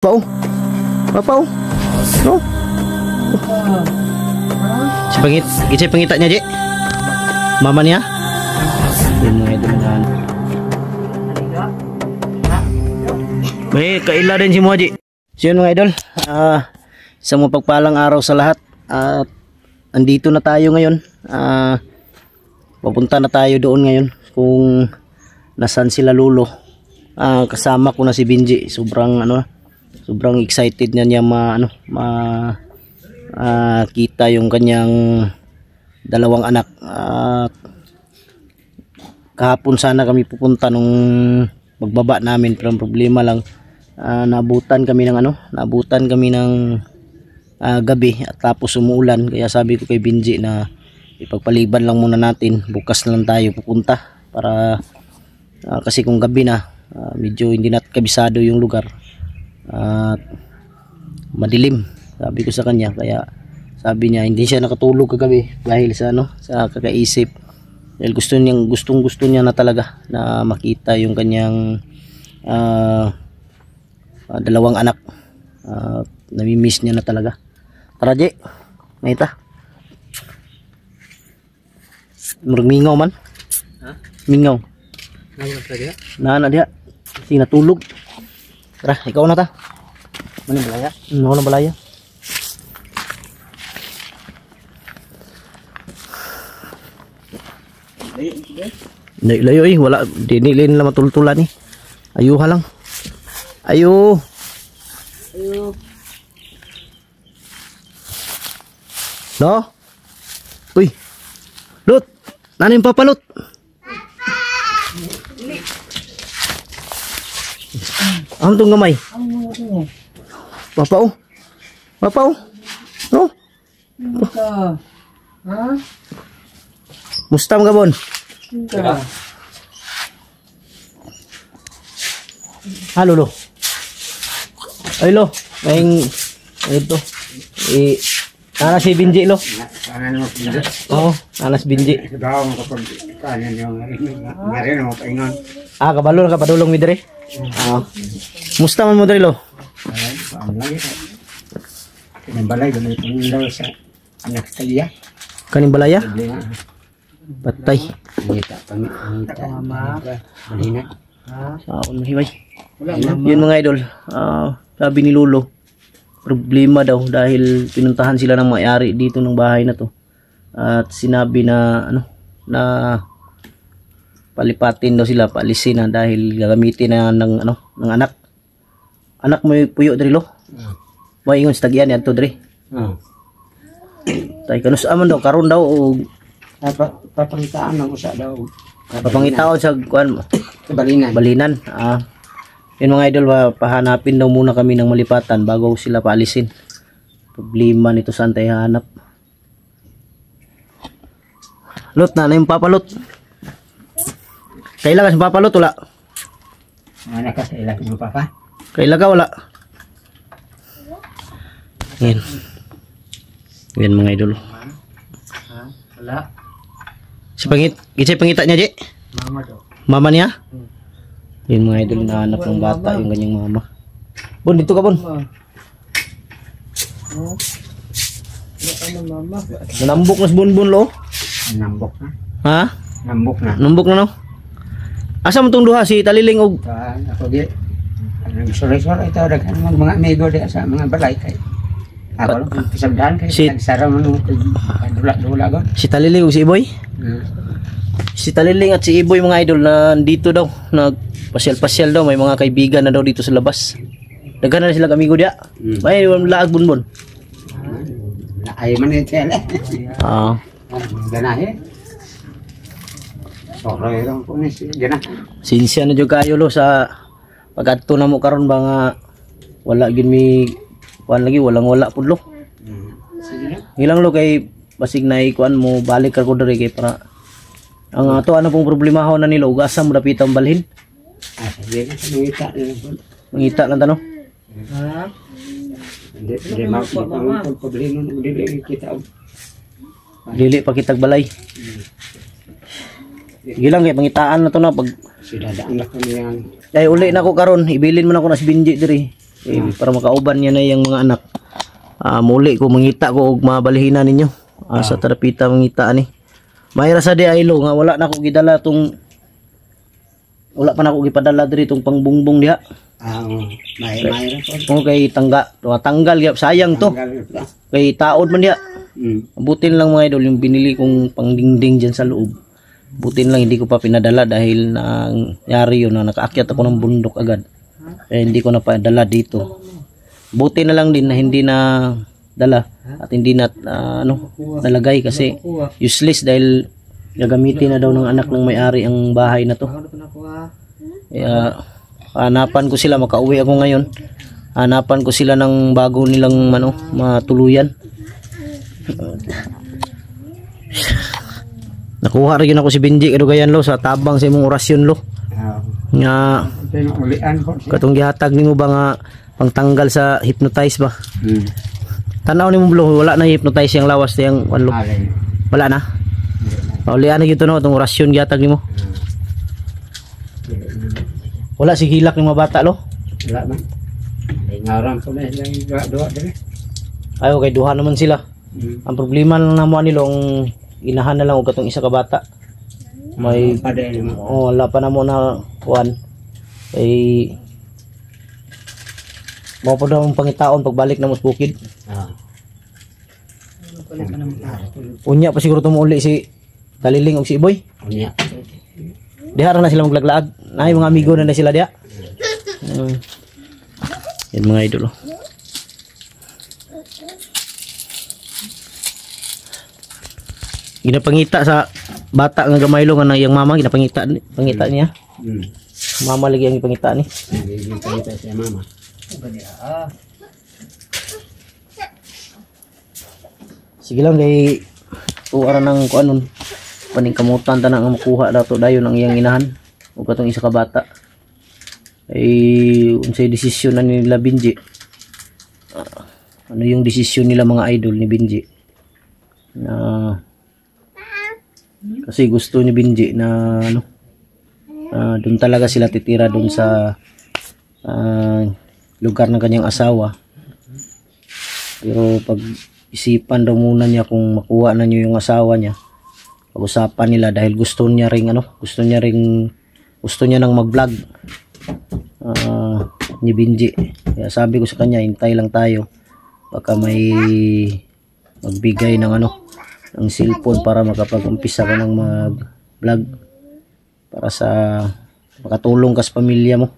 Pao. Pao. No. Si pangita niya, Ji. Mama niya. Yun mga idol na. May kaila din si Moji. So yun mga idol. Isang mapagpalang araw sa lahat. At andito na tayo ngayon. Papunta na tayo doon ngayon kung nasan sila Lolo. Kasama ko na si Benji. Sobrang excited niya kita yung kanyang dalawang anak. Kahapon sana kami pupunta nung magbaba namin, pero ang problema lang naabutan kami ng gabi at tapos umuulan, kaya sabi ko kay Benji na ipagpaliban lang muna natin, bukas na lang tayo pupunta para kasi kung gabi na medyo hindi natin kabisado yung lugar at madilim, sabi ko sa kanya. Kaya sabi niya hindi siya nakatulog kagabi dahil sa kakaisip, dahil gusto niya na talaga na makita yung kanyang dalawang anak. Nami-miss niya na talaga. Tara, Je, maita mingaw man. Mingaw na dia si natulog. Tara, ikaw na ta. Mana balaya? Wala balaya. Layo wala dinilin lang matultulan ni. Ayuha lang. Ayo. No? Uy. Lut, nanin papalot. Ang tong gamay. Papao. No? Ha? Mustam gabon. Halo lo. Ay lo, maing ito. Nanas si Benji lo. Oo, nanas Benji. Kabalo na kapadulong mi dire. Musta man mo dire lo? Kaning balay daw sa anak saya. Kaning balaya? Patay. Balina. Yun mga idol, sabi ni Lolo, problema daw dahil pinuntahan sila ng may-ari dito ng bahay na to. At sinabi na palipatin daw sila, paalisin na dahil gagamitin na ng anak. Anak mo yung puyo diri lo. Moingon sa tagyan yan to diri. Tay kanus aman daw karon daw o papangitaan ng usa daw. Papangitaon sa kuan mo. Balinan. Yun mga idol, pahanapin daw muna kami ng malipatan bago sila paalisin. Problema nito saan tayo hanap. Lot na yung papalot. Kailangan sa papalot wala. Anak ka sa ilang mo papa. Kailangan wala. Yan mga idol. Wala. Si pangita niya, Je? Mama daw. Mama niya? Yun mga idol, na anak ng bata yung kanyang mama. Bon, dito ka Bon. Nambok na sa Bonbon lo. Nambok na. Ha? Nambok na. No? Asa mo tong duha si Taliling og Ako di. Sorry ito daghan mga amigo di sa mga balay kay. Ako lang pisagdan kay nagsara man dula ko. Si Taliling ug si Iboy? Si Taliling at si Iboy mga idol na dito daw, nagpasyal-pasyal daw, may mga kaibigan na daw dito sa labas. Daghan na sila amigo dia. May laag Bonbon. Ay man ni tele. Ganahe. Sorry lang po ni gana. Sinsya na jud kayo lo sa pag-adto na mo karon ba nga wala gid mi kuan lagi, wala pud lo. Ilang lo kay basig na ikuan mo balik ka ko diri kay para ang ato pong problema ho na nila ugasa mo dapit ang balhin. Sige na Mangita lang tano. Hindi ma problema dili kita. Dili pa kitag balay. Sige lang kay pangitaan na to na pag sidadaan na ko niyang ay uli na ko karon, ibilin man ako na si Benji diri. Para makauban niya na yung mga anak. Muli ko mangita ko og mabalihinan ninyo. Sa terapita mangita ani. Mayra sa di aylo nga wala na ko gidala tong wala pa na ko gipadala diri tong pangbungbong diha. May po. Kay tanggal gyap sayang to. Kay taod man diha. Abutin lang mga idol yung binili kong pangdingding diyan sa loob. Butin lang hindi ko pa pinadala dahil nangyari yun na nakaakyat ako ng bundok agad. Hindi ko na padala dito. Buti na lang din na hindi na dala at hindi na nalagay kasi useless dahil gagamitin na daw ng anak ng may-ari ang bahay na to. Kaya hanapan ko sila, makauwi ako ngayon. Hanapan ko sila ng bago nilang matuluyan. Nakuha rin ako si Benji kadugayan lo sa tabang sa imong orasyon lo. Nga katong gihatag nimo ba nga pangtanggal sa hypnotize ba? Tanaw nimo blo wala na hypnotize yang lawas yang lo. Wala na. Ulian na gito no tong orasyon gihatag nimo. Wala si hilak ng mga bata lo. Wala man. Ay ngaram ko na duha dire. Ayo kay duha naman sila. Ang problema lang namo nilo ang inahan na lang og katong isa ka bata. May wala pa na mo na kuan. Ay mo pa daw ang pangitaon pagbalik na mos bukid. Unya pa siguro tumuuli si Daliling og si Iboy. Unya. Diha ra na sila maglaglaag. Nay mga amigo na sila diha. Yan mga idol. Ginapangita sa bata nga gamay lo nga nang mama ginapangita niya. Mama lagi ang ipangita ni. Ginapangita siya mama. Sige lang kay tuara nang kuanon paning kamutan ta nang makuha dato dayon ang iyang inahan ug katong isa ka bata. Ay unsay desisyon na nila Benji? Ano yung desisyon nila mga idol ni Benji? Na kasi gusto ni Benji na doon talaga sila titira doon sa lugar ng kanyang asawa. Pero pag isipan daw muna niya kung makuha na niyo yung asawa niya. Pag-usapan nila dahil gusto niya nang mag-vlog ni Benji. Kaya sabi ko sa kanya, hintay lang tayo. Baka may magbigay ng ng cellphone para makapag-umpisa ka ng mag-vlog para sa makatulong ka sa pamilya mo.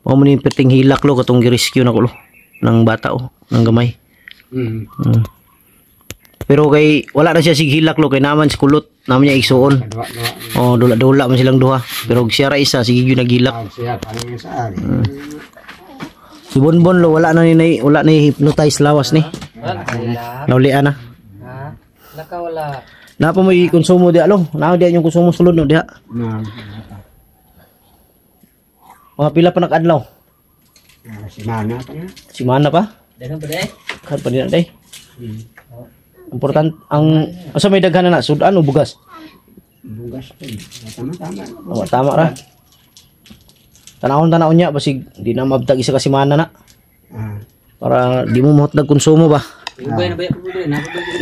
Mo ni perting hilak lo katong gi-rescue nako lo ng bata ng gamay. Pero kay wala na siya sig hilak lo kay naman si kulot naman niya igsuon. Dula man silang duha. Pero siya ra isa sige gyud naghilak. Si Bonbon lo wala na hypnotize lawas ni. Naulian na. Naka wala. Na pa mo i-konsumo di alo. Na di yung konsumo sulod no diha. Mga pila pa nakadlaw. Si Mana pa? Dagan pa day. Kan pa din day. Important ang asa may daghan na sudan o bugas? Bugas pa. Tama ra. Tanawon niya basig di na mabtag isa ka semana na. Para di mo mahotdag konsumo ba? Iboy na ba po din?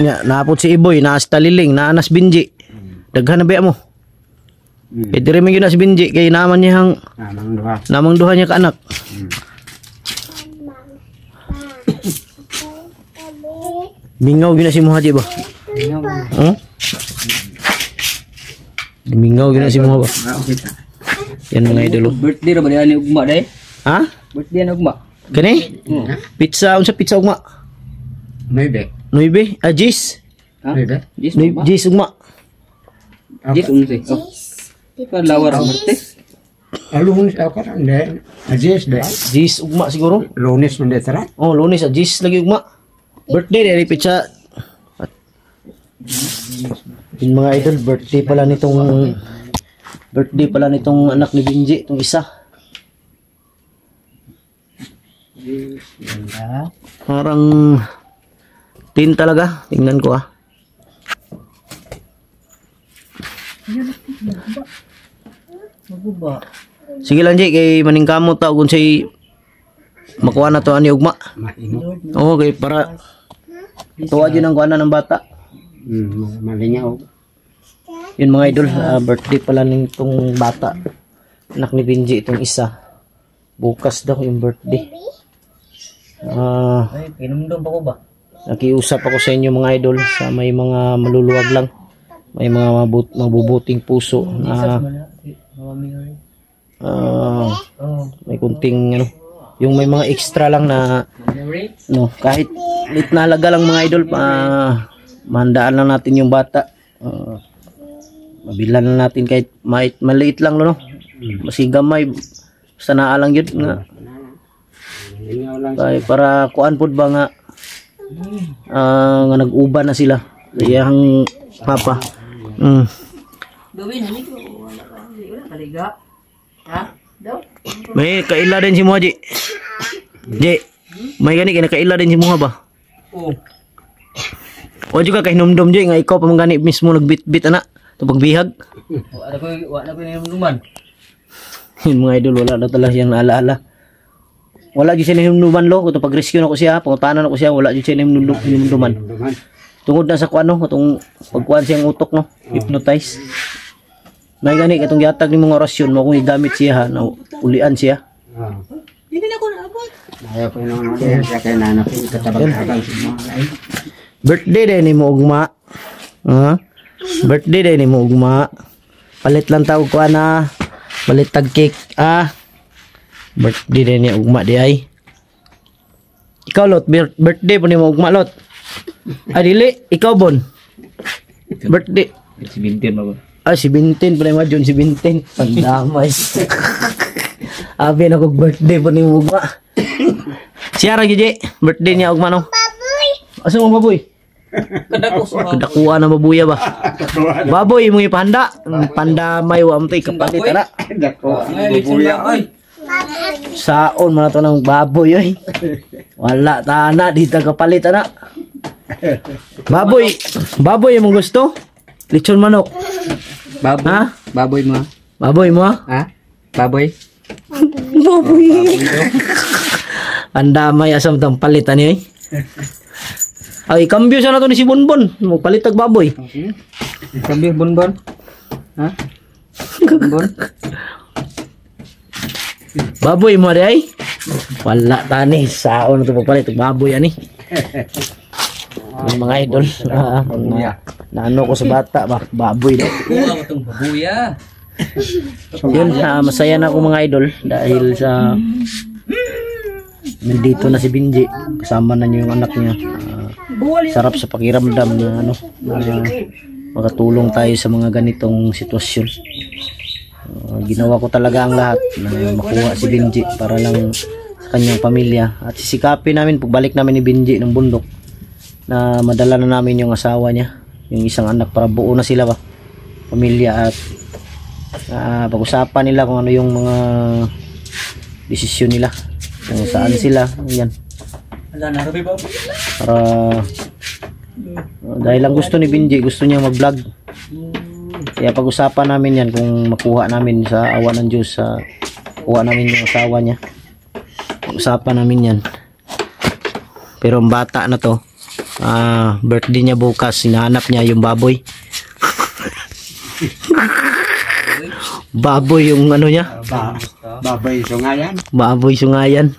Nya napot si Iboy, naas Daliling, naanas Benji. Daghan na ba mo? Dire man gyud na si Benji kay naman niya hang namang duha niya ka anak. Mingaw gyud na si Muhaji ba? Mingaw gyud na si Muhaji ba? Yan mga idol. Birthday ra ba ni ugma day? Ha? Birthday na ugma. Kani? Pizza unsa pizza ugma? 9. 9? Jis. Jis ugma. Jis unsi. Kan lawar birthday. Lunes ako ran Jis de. Jis ugma siguro. Lunes man detara. Lunes Jis lagi ugma. Birthday dari pizza. Yung mga idol, birthday pala nitong anak ni Benji, itong isa. Parang tin talaga, tingnan ko Maguba. Sige lang Jay, kay maningkamot ta kung say makuha na to ani ugma. Maingon. Oo, kay para tuwa din ang kuana ng bata. Malinyaw. Yun mga idol, birthday pala nitong bata. Anak ni Benji itong isa. Bukas daw yung birthday. Ay, pinumdum pa ko ba? Nakiusap ako sa inyo mga idol sa may mga maluluwag lang. May mga mabubuting puso na may kunting ano, yung may mga extra lang na no, kahit lit na halaga lang mga idol, mahandaan lang natin yung bata. Mabilan na natin kahit maliit lang no. Masigamay basta naa lang yun nga. Kaya para kuan pud ba nga nga nag-uban na sila. Iyang papa. Gawin ni ko wala kaliga. Ha? Daw. May kaila din si Muha, Ji. Ji, may gani kaya kaila din si Muha ba? Oh. O juga kay hinumdum Ji nga ikaw pa man gani mismo nagbit-bit ana. Ito pagbihag. Wala ko hinumduman. Yun mga idol, wala na talaga siyang naalaala. Wala dyan siya hinumduman lo. Kung pag-rescue na ko siya, pangutanan ako siya, wala dyan siya hinumduman. Tungod na sa kuan no, itong pagkuhan siyang utok no, hypnotize. May gani katong gihatag ni mga orasyon mo kung igamit siya ha, na ulian siya. Hindi na ko naabot. Ayaw ko naman siya kaya nanapin katabag-tabag sa mga ay. Birthday din ni mo ugma. Birthday din ni mo ugma. Palit lang tawag ko na. Palit tag cake. Birthday din ni ugma di ay. Ikaw lot, birthday po ni mo ugma lot. Dili, ikaw bon. Birthday. Si Bintin ba? Si Bintin pala yung John, si Bintin. Pandamay. Abi na kong birthday po ni mo ugma. Siya ra gidi, birthday niya ugma no. Baboy. Asa mo baboy? Kadakuha na mabuya ba? Baboy mo ipahanda. Pandamay wa mo tay kapalit ana. Dako. Bubuya ay. Saon man to ng baboy oy. Wala ta na dito kapalit ana. Baboy mo gusto? Lechon manok. Baboy. Ha? Baboy mo. Baboy mo? Ha? Baboy. Baboy. Pandamay asam tang palitan ni oy. Ay, kambyo sana to ni si Bonbon. Magpalit tag baboy. Kambing bonbon. Ha? Bonbon. Baboy mo ay. Wala tani. Saon na ito pagpalit tag baboy ani. Yung mga idol. Naano ko sa bata ba? Baboy daw. Kuha mo itong babuya. Yun, masaya na ako mga idol. Dahil sa nandito na si Benji. Kasama na niyo yung anak niya. Sarap sa pakiramdam na ano, na makatulong tayo sa mga ganitong sitwasyon. Ginawa ko talaga ang lahat na makuha si Benji para lang sa kanyang pamilya. At sisikapin namin pagbalik namin ni Benji ng bundok na madala na namin yung asawa niya, yung isang anak, para buo na sila ba, pamilya. At pag-usapan nila kung ano yung mga desisyon nila, kung saan sila. Yan. Para dahil lang gusto ni Benji, gusto niya mag-vlog. Kaya pag-usapan namin yan kung makuha namin sa awa ng Diyos, kuha namin yung asawa niya. Pag-usapan namin yan. Pero ang bata na to, birthday niya bukas, hinahanap niya yung baboy. Baboy yung ano niya. Baboy sungayan. Baboy sungayan.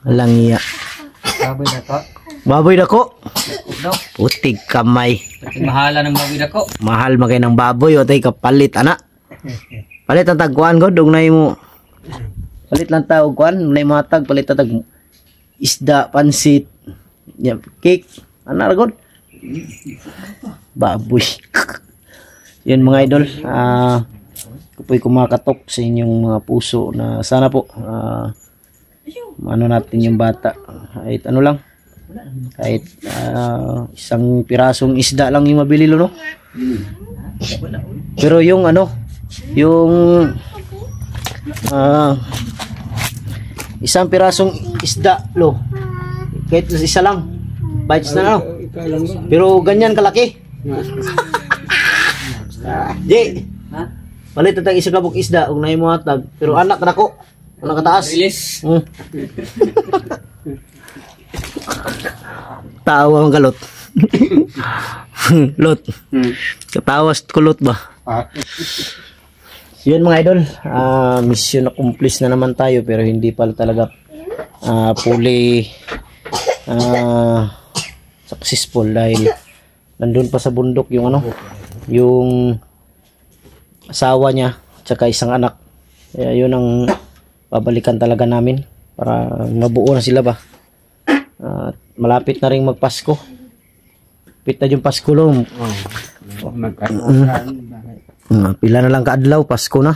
Alang iya. Baboy na to. Baboy dako. No. Putig kamay. Mahala ng baboy na ko. Mahal magay ng baboy o tay kapalit ana. Palit ang tagkuan ko dog nay mo. Palit lang ta og kuan, nay mga tag palit ta tag isda, pansit, cake. Ana ra gud. Baboy. Yun mga idol, kupoy kumakatok sa inyong mga puso na sana po ano natin yung bata, kahit ano lang, kahit isang pirasong isda lang yung mabili lo, no? Pero yung ano, yung isang pirasong isda lo, kahit isa lang bites na, no? Pero ganyan kalaki. Di, Ha? Palit tatang isa kabog isda ug naay mo hatag. Pero anak na ko. Anak kataas. Release. Tawa ang kalot. Lot. Katawas kulot ba? Yun mga idol, mission accomplished na naman tayo pero hindi pala talaga fully successful dahil nandun pa sa bundok yung yung asawa niya tsaka isang anak. Kaya yun ang babalikan talaga namin para mabuo na sila ba. Malapit na rin magpasko. Pit na yung Pasko lo. Pila na lang kaadlaw, Pasko na.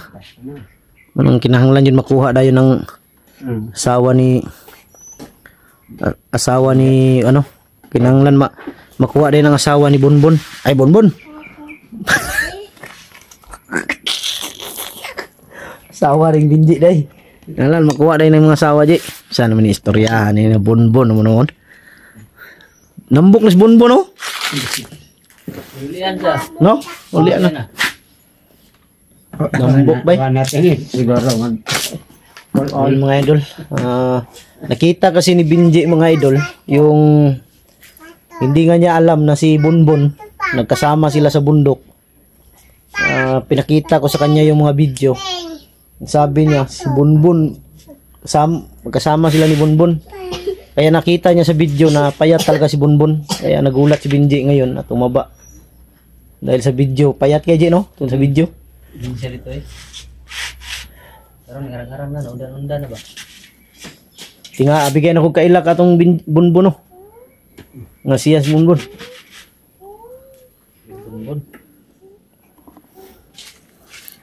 Anong kinahanglan yun makuha dayon ng asawa ni kinahanglan makuha din ng asawa ni Bonbon. Ay Bonbon. Asawa ring Binji day. Kinahanglan makuha din ng mga asawa di. Saan naman istoryahan ni Bonbon mo noon. Nambok ni Bonbon no? Ulian siya. No? Ulian na. Nambok bay. Siguro All mga idol. Nakita kasi ni Binji mga idol yung hindi nga niya alam na si Bonbon nagkasama sila sa bundok. Pinakita ko sa kanya yung mga video. Sabi niya si Bonbon magkasama sila ni Bonbon. Kaya nakita niya sa video na payat talaga si Bonbon. Kaya nagulat si Binji ngayon at tumaba. Dahil sa video, payat kaya Ji no? Tungkol sa video. Hindi siya dito eh. Pero ngarang-ngarang na, undan-undan na ba? Tinga, abigay na ko kailak atong Bonbon no? Nga siya si Bonbon. Bonbon.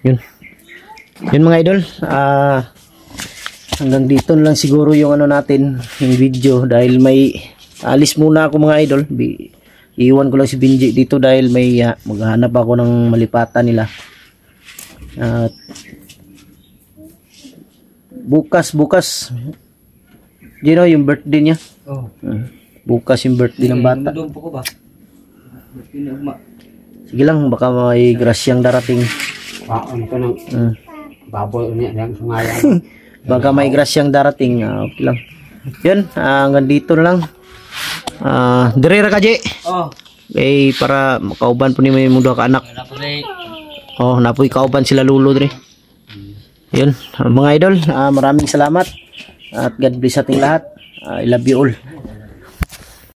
Yun. Yun mga idol. Hanggang dito lang siguro yung natin, yung video dahil may alis muna ako mga idol. Iwan ko lang si Binji dito dahil may maghahanap ako ng malipatan nila. Bukas Gino yung birthday niya. Bukas yung birthday ng bata. Doon po ko ba? Pinagma. Sige lang, baka may grasyang darating. ito ng baboy niya yang sungayan. Baka may grasyang darating. Okay lang. Yun, hanggang dito na lang. Direra ka, Ji. Para makauban po ni may muda ka anak. Napoy kauban sila lulo dre. Yun, mga idol, maraming salamat. At God bless ating lahat. I love you all.